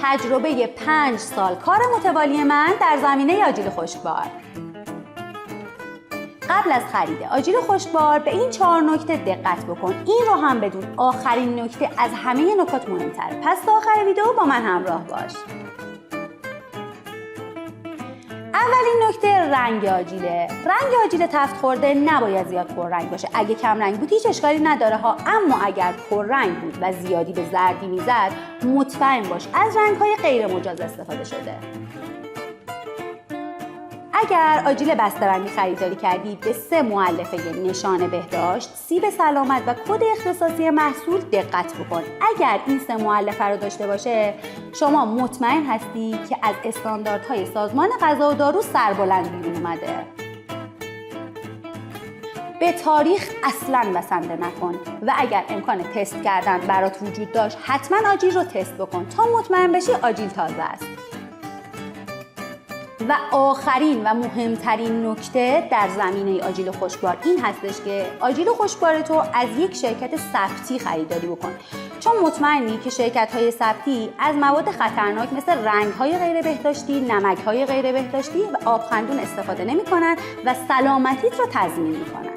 تجربه 5 سال کار متوالی من در زمینه آجیل خشکبار. قبل از خرید آجیل خشکبار به این 4 نکته دقت بکن. این رو هم بدون. آخرین نکته از همه نکات مهمتره. پس تا آخر ویدیو با من همراه باش. اولین نکته رنگ آجیله. رنگ آجیل تفت خورده نباید زیاد پررنگ باشه. اگه کم رنگ بود هیچ اشکالی نداره ها، اما اگر پررنگ بود و زیادی به زردی میزد مطمئن باش از رنگ‌های غیر مجاز استفاده شده. اگر آجیل بسته‌بندی خریداری کردید به 3 مؤلفه نشان بهداشت، سیب سلامت و کد اختصاصی محصول دقت بکن. اگر این 3 مؤلفه رو داشته باشه شما مطمئن هستی که از استانداردهای سازمان غذا و دارو سربلند بیرون اومده. به تاریخ اصلاً بسنده نکن و اگر امکان تست کردن برات وجود داشت حتما آجیل رو تست بکن تا مطمئن بشی آجیل تازه است. و آخرین و مهمترین نکته در زمینه آجیل خشکبار این هستش که آجیل خشکبار تو از یک شرکت ثبتی خریداری بکن، چون مطمئنی که شرکت‌های ثبتی از مواد خطرناک مثل رنگ‌های غیر بهداشتی، نمک‌های غیر بهداشتی و آبخندون استفاده نمی‌کنن و سلامتیت رو تضمین می‌کنن.